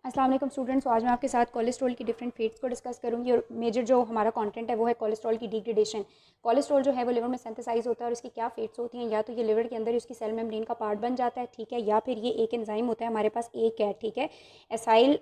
अस्सलाम वालेकुम स्टूडेंट्स। आज मैं आपके साथ कोलेस्ट्रॉल की डिफरेंट फेट्स को डिस्कस करूंगी और मेजर जो हमारा कंटेंट है वो है कोलेस्ट्रॉल की डिग्रेडेशन। कोलेस्ट्रॉल जो है वो लिवर में सिंथेसाइज होता है और इसकी क्या फेट्स होती हैं, या तो ये लिवर के अंदर इसकी सेल मेम्ब्रेन का पार्ट बन जाता है, ठीक है, या फिर ये एक एंजाइम होता है हमारे पास एक है, ठीक है, एसाइल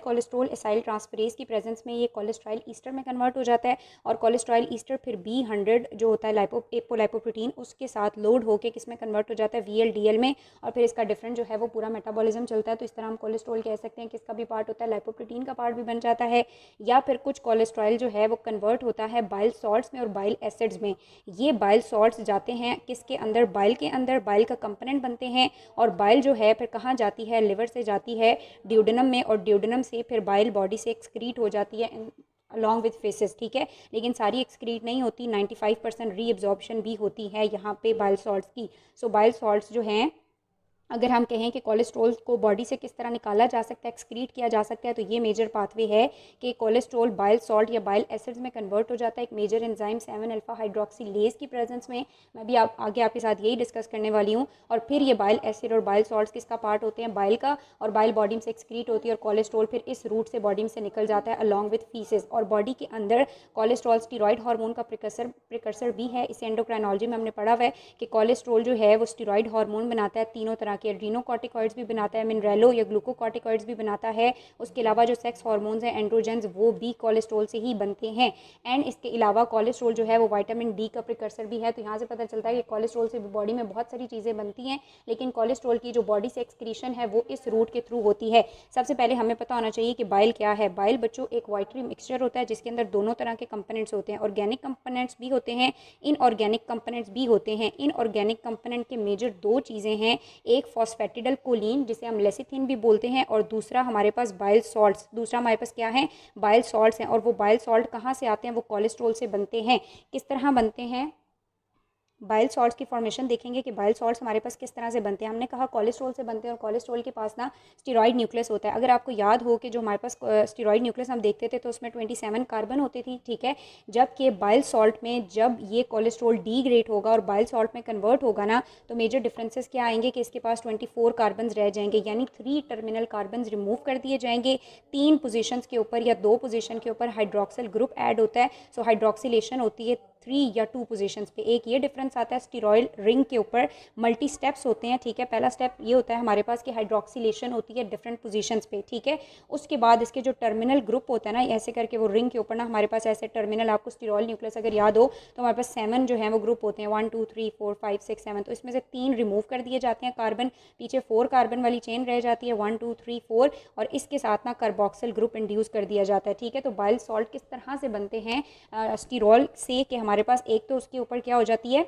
कोलेस्ट्रॉल एसाइल ट्रांसफरेज की प्रेजेंस में ये कोलेस्ट्रॉल ईस्टर में कन्वर्ट हो जाता है और कोलेस्ट्रॉल ईस्टर फिर B100 जो होता है एपोलाइपोप्रोटीन उसके साथ लोड होकर किस में कन्वर्ट हो जाता है, VLDL में, और फिर इसका डिफरेंट जो है वो पूरा मेटाबॉलिज्म चलता है। तो इस तरह हम कोलेस्ट्रॉल कह सकते हैं कि इसका भी पार्ट होता है, लाइपोप्रोटीन का पार्ट भी बन जाता है, या फिर कुछ कोलेस्ट्रॉल जो है वो कन्वर्ट होता है बाइल सॉल्ट्स में और बाइल एसिड्स में। ये बाइल सॉल्ट्स जाते हैं किसके अंदर, बाइल के अंदर, बाइल का कंपोनेंट बनते हैं और बाइल जो है फिर कहाँ जाती है, लिवर से जाती है ड्यूडेनम में, और ड्यूडेनम से फिर बाइल बॉडी से एक्सक्रीट हो जाती है अलॉन्ग विथ फेसेस, ठीक है, लेकिन सारी एक्सक्रीट नहीं होती, 95% रीअब्जॉर्प्शन भी होती है यहाँ पे बाइल सॉल्ट्स की। सो बाइल सॉल्ट्स जो हैं, अगर हम कहें कि कोलेस्ट्रॉल को बॉडी से किस तरह निकाला जा सकता है, एक्सक्रीट किया जा सकता है, तो ये मेजर पाथवे है कि कोलेस्ट्रॉल बाइल सॉल्ट या बाइल एसिड्स में कन्वर्ट हो जाता है एक मेजर एंजाइम 7 अल्फा हाइड्रोक्सीलेज की प्रेजेंस में। मैं भी आगे आपके साथ यही डिस्कस करने वाली हूँ। और फिर ये बाइल एसिड और बाइल सॉल्ट्स किसका पार्ट होते हैं, बाइल का, और बाइल बॉडी में से एक्सक्रीट होती है और कोलेस्ट्रॉल फिर इस रूट से बॉडी में से निकल जाता है अलॉन्ग विथ फीसेस। और बॉडी के अंदर कोलेस्ट्रॉल स्टीरॉयड हार्मोन का प्रिकर्सर भी है। इसे एंडोक्राइनोलॉजी में हमने पढ़ा हुआ है कि कोलेस्ट्रॉल जो है वो स्टीरॉयड हार्मोन बनाता है, तीनों तरह के एड्रीनोकॉर्टिक भी बनाता है, मिनरेलो या ग्लूकोकॉर्टिकॉइड्स भी बनाता है। उसके अलावा जो सेक्स हार्मोन्स हैं, एंड्रोजेंस, वो भी कोलेस्ट्रॉल से ही बनते हैं। एंड इसके अलावा कोलेस्ट्रॉल जो है वो विटामिन डी का प्रिकर्सर भी है। तो यहाँ से पता चलता है कि कोलेस्ट्रॉल से भी बॉडी में बहुत सारी चीज़ें बनती हैं, लेकिन कोलेस्ट्रॉल की जो बॉडी से एक्सक्रीशन है वो इस रूट के थ्रू होती है। सबसे पहले हमें पता होना चाहिए कि बाइल क्या है। बाइल बच्चों एक वाइटरी मिक्सचर होता है जिसके अंदर दोनों तरह के कंपोनेंट्स होते हैं, ऑर्गेनिक कंपोनेंट्स भी होते हैं, इनऑर्गेनिक कंपोनेंट्स भी होते हैं। इनऑर्गेनिक कंपोनेंट के मेजर दो चीज़ें हैं, एक फॉस्फेटिडल कोलिन जिसे हम लेसिथिन भी बोलते हैं, और दूसरा हमारे पास बाइल सॉल्ट्स, दूसरा हमारे पास क्या है, बाइल सॉल्ट्स हैं। और वो बाइल सॉल्ट कहाँ से आते हैं, वो कोलेस्ट्रॉल से बनते हैं। किस तरह बनते हैं, बाइल सॉल्ट्स की फॉर्मेशन देखेंगे कि बाइल सॉल्ट्स हमारे पास किस तरह से बनते हैं। हमने कहा कोलेस्ट्रॉल से बनते हैं और कोलेस्ट्रॉल के पास ना स्टीरॉयड न्यूक्लियस होता है। अगर आपको याद हो कि जो हमारे पास स्टीरॉयड न्यूक्लियस हम देखते थे तो उसमें 27 कार्बन होती थी, ठीक है, जबकि बाइल सॉल्ट में जब ये कोलेस्ट्रॉल डीग्रेड होगा और बाइल सॉल्ट में कन्वर्ट होगा ना, तो मेजर डिफरेंसेस क्या आएंगे कि इसके पास 24 कार्बन रह जाएंगे, यानी 3 टर्मिनल कार्बन रिमूव कर दिए जाएंगे। 3 पोजिशन के ऊपर या 2 पोजिशन के ऊपर हाइड्रोक्सिल ग्रुप ऐड होता है। सो हाइड्रोक्सिलेशन होती है 3 या 2 पोजीशंस पे। एक ये डिफरेंस आता है, स्टीरॉयल रिंग के ऊपर मल्टी स्टेप्स होते हैं, ठीक है। पहला स्टेप ये होता है हमारे पास कि हाइड्रोक्सिलेशन होती है डिफरेंट पोजीशंस पे, ठीक है। उसके बाद इसके जो टर्मिनल ग्रुप होता है ना, ऐसे करके वो रिंग के ऊपर ना हमारे पास ऐसे टर्मिनल, आपको स्टीरॉयल न्यूक्लियस अगर याद हो तो हमारे पास 7 जो है वो ग्रुप होते हैं, 1 2 3 4 5 6 7। तो इसमें से 3 रिमूव कर दिए जाते हैं कार्बन, पीछे 4 कार्बन वाली चेन रह जाती है, 1 2 3 4, और इसके साथ ना कार्बोक्सिल ग्रुप इंड्यूस कर दिया जाता है, ठीक है। तो बाइल सॉल्ट किस तरह से बनते हैं, स्टीरॉल से, कि हमारे पास एक तो उसके ऊपर क्या हो जाती है,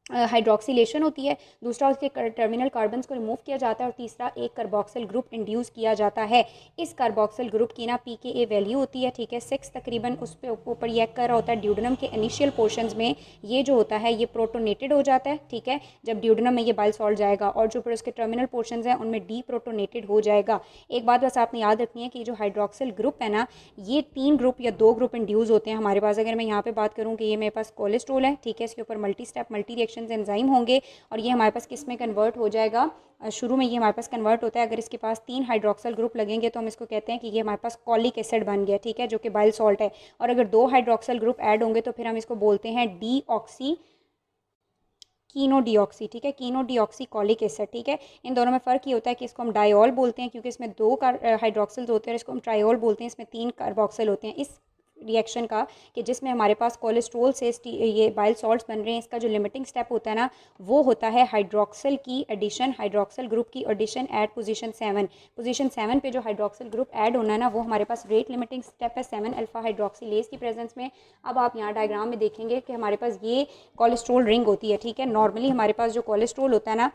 हाइड्रोक्सिलेशन होती है, दूसरा उसके टर्मिनल कार्बन्स को रिमूव किया जाता है, और तीसरा एक कार्बोक्सिल ग्रुप इंड्यूस किया जाता है। इस कार्बोक्सिल ग्रुप की ना pKa वैल्यू होती है, ठीक है, 6 तकरीबन। उस पे ऊपर ये कर रहा होता है ड्यूडेनम के इनिशियल पोर्शंस में ये जो होता है ये प्रोटोनेटेड हो जाता है, ठीक है, जब ड्यूडेनम में ये बाइल सॉल्ट जाएगा, और जो फिर उसके टर्मिनल पोर्शंस हैं उनमें डी प्रोटोनेटेड हो जाएगा। एक बात बस आपने याद रखनी है कि जो हाइड्रोक्सिल ग्रुप है ना, ये 3 ग्रुप या 2 ग्रुप इंड्यूस होते हैं हमारे पास। अगर मैं यहाँ पे बात करूँ कि ये मेरे पास कोलेस्ट्रॉल है, ठीक है, इसके ऊपर multi step multi reaction enzyme होंगे, और ये हमारे पास किस में कन्वर्ट हो जाएगा, शुरू में ये हमारे पास कन्वर्ट होता है, अगर इसके पास 3 हाइड्रोक्सिल ग्रुप लगेंगे तो हम इसको कहते हैं कि ये हमारे पास कॉलिक एसिड बन गया, ठीक है, जो कि बाइल सॉल्ट है। और अगर 2 हाइड्रोक्सिल ग्रुप ऐड होंगे तो फिर हम इसको बोलते हैं डी ऑक्सी कीनो डीऑक्सी, ठीक है, कीनो डीऑक्सी कॉलिक एसिड, ठीक है। इन दोनों में फ़र्क ये होता है कि इसको हम डायोल बोलते हैं क्योंकि इसमें 2 हाइड्रोक्सिल्स होते हैं, और इसको हम ट्रायोल बोलते हैं, इसमें 3 कार्बोक्सिल होते हैं। इस रिएक्शन का कि जिसमें हमारे पास कोलेस्ट्रॉल से ये बाइल सॉल्ट्स बन रहे हैं, इसका जो लिमिटिंग स्टेप होता है ना, वो होता है हाइड्रोक्सिल की एडिशन, हाइड्रोक्सिल ग्रुप की एडिशन एट पोजीशन 7। पोजीशन 7 पे जो हाइड्रोक्सिल ग्रुप ऐड होना है ना, वो हमारे पास रेट लिमिटिंग स्टेप है 7 अल्फा हाइड्रोक्सीलेज की प्रेजेंस में। अब आप यहाँ डायग्राम में देखेंगे कि हमारे पास ये कोलेस्ट्रॉल रिंग होती है, ठीक है। नॉर्मली हमारे पास जो कोलेस्ट्रॉल होता है ना,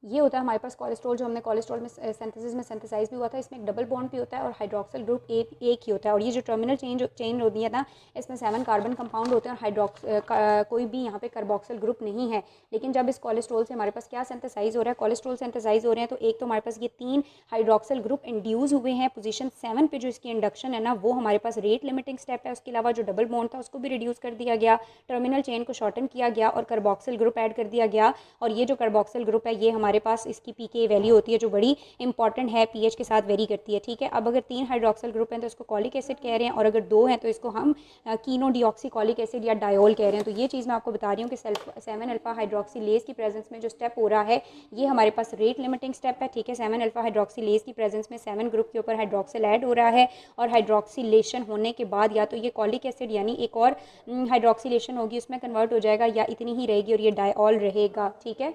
ये होता है हमारे पास कोलेस्ट्रॉल, जो हमने कोलेस्ट्रॉल में सिंथेसिस में सिंथेसाइज भी हुआ था, इसमें एक डबल बॉन्ड भी होता है और हाइड्रोक्सिल ग्रुप एक ही होता है। और ये जो टर्मिनल चेन होती है ना, इसमें 7 कार्बन कंपाउंड होते हैं और कोई भी यहाँ पे कार्बोक्सिल ग्रुप नहीं है। लेकिन जब इस कोलेस्ट्रॉल से हमारे पास क्या सिंथेसाइज हो रहा है, कोलेस्ट्रॉल सिंथेसाइज हो रहे हैं, तो एक तो हमारे पास ये 3 हाइड्रोक्सिल ग्रुप इंड्यूस हुए हैं। पोजीशन 7 पे जो इसकी इंडक्शन है ना, वो हमारे पास रेट लिमिटिंग स्टेप है। उसके अलावा जो डबल बॉन्ड था उसको भी रिड्यूस कर दिया गया, टर्मिनल चेन को शॉर्टन किया गया और कार्बोक्सिल ग्रुप ऐड कर दिया गया। और ये जो कार्बोक्सिल ग्रुप है ये हमारे हमारे पास इसकी pK वैल्यू होती है जो बड़ी इंपॉर्टेंट है, pH के साथ वेरी करती है, ठीक है। अब अगर 3 हाइड्रोक्सिल ग्रुप हैं तो इसको कॉलिक एसिड कह रहे हैं, और अगर 2 हैं तो इसको हम कीनो डीऑक्सीकॉलिक एसिड या डायोल कह रहे हैं। तो ये चीज़ मैं आपको बता रही हूँ कि 7 अल्फा हाइड्रोक्सीलेज की प्रेजेंस में जो स्टेप हो रहा है ये हमारे पास रेट लिमिटिंग स्टेप है, ठीक है। 7 अल्फा हाइड्रोक्सीलेज की प्रेजेंस में 7 ग्रुप के ऊपर हाइड्रोक्सिल ऐड हो रहा है, और हाइड्रोक्सीलेशन होने के बाद या तो ये कॉलिक एसिड यानी एक और हाइड्रोक्सीलेशन होगी उसमें कन्वर्ट हो जाएगा, या इतनी ही रहेगी और ये डायोल रहेगा, ठीक है।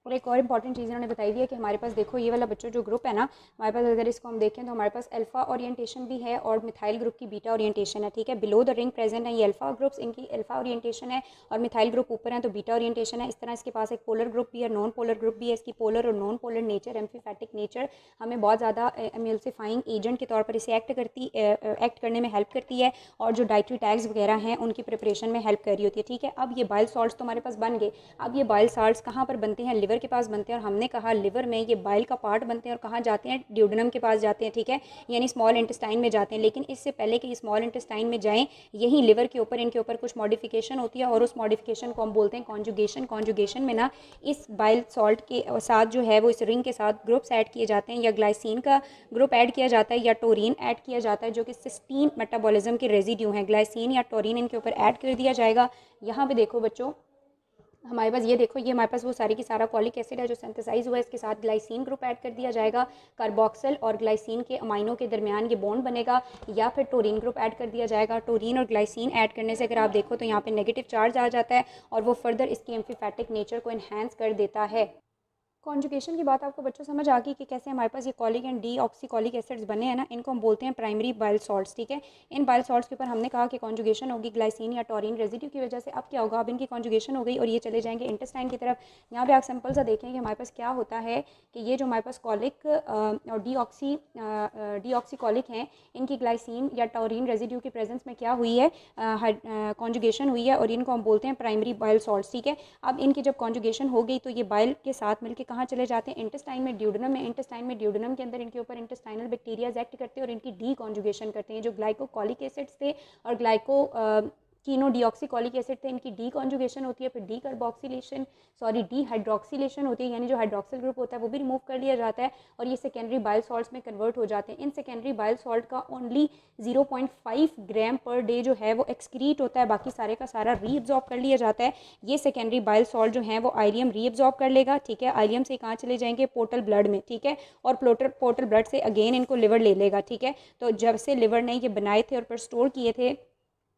और एक और इंपॉर्टेंट चीज़ इन्होंने बताई हुई है कि हमारे पास देखो ये वाला बच्चों जो ग्रुप है ना, हमारे पास अगर इसको हम देखें तो हमारे पास अल्फा ओरिएंटेशन भी है और मिथाइल ग्रुप की बीटा ओरिएंटेशन है, ठीक है। बिलो द रिंग प्रेजेंट है ये अल्फा ग्रुप्स, इनकी अल्फा ओरिएंटेशन है, और मिथाइल ग्रुप ऊपर है तो बीटा ओरिएंटेशन है। इस तरह इसके पास एक पोलर ग्रुप भी है, नॉन पोलर ग्रुप भी है। इसकी पोलर और नॉन पोलर नेचर, एम्फीफैटिक नेचर हमें बहुत ज़्यादा एम्यूल्सिफाइंग एजेंट के तौर पर इसे एक्ट करने में हेल्प करती है, और जो डाइटरी टैग्स वगैरह हैं उनकी प्रिपरेशन में हेल्प कर रही होती है, ठीक है। अब ये बाइल सॉल्ट्स तो हमारे पास बन गए। अब ये बाइल सॉल्ट्स कहाँ पर बनते हैं? लिवर के पास बनते हैं, और हमने कहा लिवर में ये बाइल का पार्ट बनते हैं और कहाँ जाते हैं? ड्यूडेनम के पास जाते हैं, ठीक है, यानी स्मॉल इंटेस्टाइन में जाते हैं। लेकिन इससे पहले कि स्मॉल इंटेस्टाइन में जाएं, यही लिवर के ऊपर इनके ऊपर कुछ मॉडिफिकेशन होती है, और उस मॉडिफिकेशन को हम बोलते हैं कॉन्जुगेशन। कॉन्जुगेशन में ना इस बाइल सॉल्ट के साथ जो है वो इस रिंग के साथ ग्रुप्स ऐड किए जाते हैं, या ग्लाइसिन का ग्रुप ऐड किया जाता है, या टोरीन ऐड किया जाता है, जो कि सिस्टीन मेटाबॉलिज्म के रेजिड्यू हैं। ग्लाइसिन या टोरीन इनके ऊपर ऐड कर दिया जाएगा। यहाँ पे देखो बच्चों हमारे पास ये देखो, ये हमारे पास वो सारी की सारा कॉलिक एसिड है जो सिंथेसाइज हुआ है, इसके साथ ग्लाइसिन ग्रुप ऐड कर दिया जाएगा। कार्बोक्सिल और ग्लाइसिन के अमाइनों के दरमियान ये बॉन्ड बनेगा, या फिर टोरीन ग्रुप ऐड कर दिया जाएगा। टोरीन और ग्लाइसिन ऐड करने से अगर आप देखो तो यहाँ पे नेगेटिव चार्ज आ जाता है, और वो फर्दर इसकी एम्फीफैटिक नेचर को इन्हेंस कर देता है। कॉन्जुगेशन की बात आपको बच्चों समझ आ गई कि कैसे हमारे पास ये कॉलिक एंड डी ऑक्सीकॉलिक एसिड्स बने हैं ना, इनको हम बोलते हैं प्राइमरी बाइल सॉल्ट्स, ठीक है। इन बाइल सॉल्ट्स के ऊपर हमने कहा कि कॉन्जुगेशन होगी ग्लाइसिन या टोरीन रेजिड्यू की वजह से। अब क्या होगा? अब इनकी कॉन्जुगेशन हो गई और ये चले जाएंगे इंटेस्टाइन की तरफ। यहाँ पे आप सिंपल सा देखें कि हमारे पास क्या होता है कि ये जो हमारे पास कॉलिक और डी ऑक्सीकॉलिक हैं, इनकी ग्लाइसिन या टोरीन रेजिड्यू की प्रेजेंस में क्या हुई है? कॉन्जुगेशन हुई है, और इनको हम बोलते हैं प्राइमरी बाइल सॉल्ट्स, ठीक है। अब इनकी जब कॉन्जुगेशन हो गई तो ये बाइल के साथ मिलकर कहाँ चले जाते हैं? इंटेस्टाइन में, ड्यूडेनम में। इंटेस्टाइन में, ड्यूडेनम के अंदर इनके ऊपर इंटेस्टाइनल बैक्टीरियाज एक्ट करते हैं और इनकी डी कॉन्जुगेशन करते हैं। जो ग्लाइकोकॉलिक एसिड्स थे और कीनो डीऑक्सीकॉलिक एसिड थे, इनकी डी कॉन्जुगेशन होती है, फिर डी हाइड्रोक्सीलेशन होती है, यानी जो हाइड्रोक्सिल ग्रुप होता है वो भी रिमूव कर लिया जाता है, और ये सेकेंडरी बाइल सॉल्ट्स में कन्वर्ट हो जाते हैं। इन सेकेंडरी बाइल सॉल्ट का ओनली 0.5 ग्राम पर डे जो है वो एक्सक्रीट होता है, बाकी सारे का सारा रीअब्जॉर्ब कर लिया जाता है। ये सेकेंडरी बाइल सॉल्ट जो है वो आइलियम रीअब्जॉर्ब कर लेगा, ठीक है। आइलियम से कहाँ चले जाएंगे? पोर्टल ब्लड में, ठीक है, और पोर्टल ब्लड से अगेन इनको लिवर ले लेगा, ठीक है। तो जब से लिवर ने ये बनाए थे और फिर स्टोर किए थे,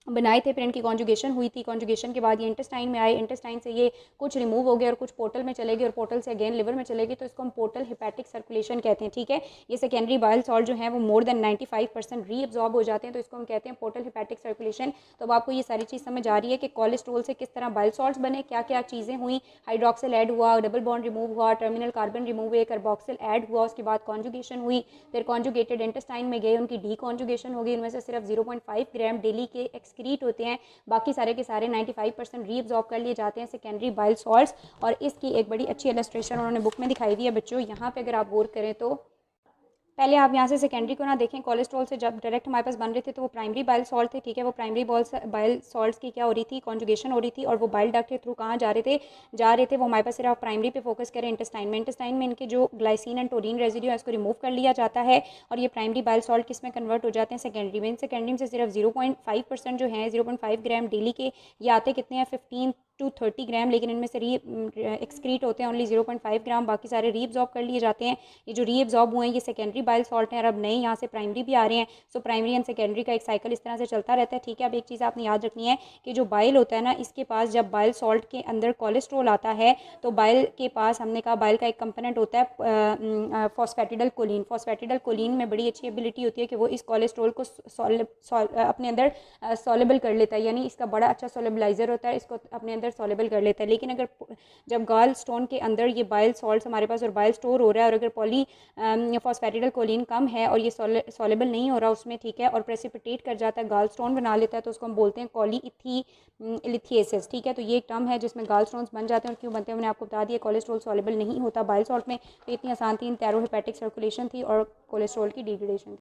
फिर इनकी कॉन्जुगेशन हुई थी। कॉन्जुगेशन के बाद ये इंटेस्टाइन में आए, इंटेस्टाइन से ये कुछ रिमूव हो गए और कुछ पोर्टल में चले गए, और पोर्टल से अगेन लिवर में चले गए, तो इसको हम पोर्टल हेपेटिक सर्कुलेशन कहते हैं, ठीक है। ये सेकेंडरी बाइल सॉल्ट जो है वो मोर देन 95% रीअब्जॉर्ब हो जाते हैं, तो इसको हम कहते हैं पोर्टल हेपेटिक सर्कुलेशन। तो अब आपको ये सारी चीज़ समझ आ रही है कि कोलेस्ट्रॉल से किस तरह बाइल सॉल्ट्स बने, क्या क्या चीज़ें हुई। हाइड्रोक्सिल ऐड हुआ, डबल बॉन्ड रिमूव हुआ, टर्मिनल कार्बन रिमूव हुए, कार्बोक्सिल ऐड हुआ, उसके बाद कॉन्जुगेशन हुई, फिर कॉन्जुगेटेड इंटेस्टाइन में गए, उनकी डी कॉन्जुगेशन हो गई, उनमें से सिर्फ 0.5 ग्राम डेली के एक्सक्रीट होते हैं, बाकी सारे के सारे 95% रीअब्जॉर्ब कर लिए जाते हैं सेकेंडरी बाइल सॉल्ट्स। और इसकी एक बड़ी अच्छी इलस्ट्रेशन उन्होंने बुक में दिखाई हुई है बच्चों। यहाँ पे अगर आप गौर करें तो पहले आप यहाँ से सेकेंडरी को ना देखें, कोलेस्ट्रॉल से जब डायरेक्ट हमारे पास बन रहे थे तो वो प्राइमरी बाइल सॉल्ट थे, ठीक है। वो प्राइमरी बाइल सॉल्ट्स की क्या हो रही थी? कॉन्जुगेशन हो रही थी, और वो बाइल डक्ट के थ्रू कहाँ जा रहे थे? वो हमारे पास सिर्फ प्राइमरी पे फोकस करें, इंटेस्टाइन में। इंटेस्टाइन में इनके जो ग्लाइसिन एंड टोरीन रेजिड्यू है उसको रिमूव कर लिया जाता है, और ये प्राइमरी बाइल सॉल्ट किस में कन्वर्ट हो जाते हैं? सेकेंडरी में। सेकेंडरी में से सिर्फ 0.5% जो है 0.5 ग्राम डेली के, ये आते कितने हैं? 15 to 30 ग्राम, लेकिन इनमें से एक्सक्रीट होते हैं ओनली 0.5 ग्राम, बाकी सारे रीअब्जॉर्ब कर लिए जाते हैं। ये जो रीअब्जॉर्ब हुए हैं ये सेकेंडरी बाइल सॉल्ट हैं, और अब नए यहाँ से प्राइमरी भी आ रहे हैं। सो प्राइमरी एंड सेकेंडरी का एक साइकिल इस तरह से चलता रहता है, ठीक है। अब एक चीज़ आपने याद रखनी है कि जो बाइल होता है ना, इसके पास जब बाइल सॉल्ट के अंदर कोलेस्ट्रॉल आता है तो बाइल के पास, हमने कहा बाइल का एक कंपोनेंट होता है फॉस्फेटिडल कोलिन। फॉस्फेटिडल कोलिन में बड़ी अच्छी एबिलिटी होती है कि वो इस कोलेस्ट्रॉल को अपने अंदर सॉलेबल कर लेता है, यानी इसका बड़ा अच्छा सोलेबलाइजर होता है, इसको अपने अंदर सॉलेबल कर लेता है। लेकिन अगर जब गाल स्टोन के अंदर ये बाइल सॉल्ट्स हमारे पास और बाइल स्टोर हो रहा है, और अगर पॉली फॉस्फेटिडल कोलिन कम है और ये सॉलेबल नहीं हो रहा उसमें, ठीक है, और प्रेसिपिटेट कर जाता है, गाल स्टोन बना लेता है, तो उसको हम बोलते हैं कॉलीइथीएसिस, ठीक है। तो ये एक टर्म है जिसमें गाल स्टोन्स बन जाते हैं, और क्यों बनते हैं मैंने आपको बता दिया। कोलेस्ट्रॉल सॉलेबल नहीं होता बाइल सॉल्ट में, तो इतनी आसान थी, तैरो हेपेटिक सर्कुलेशन थी और कोलेस्ट्रॉल की डिग्रेडेशन थी।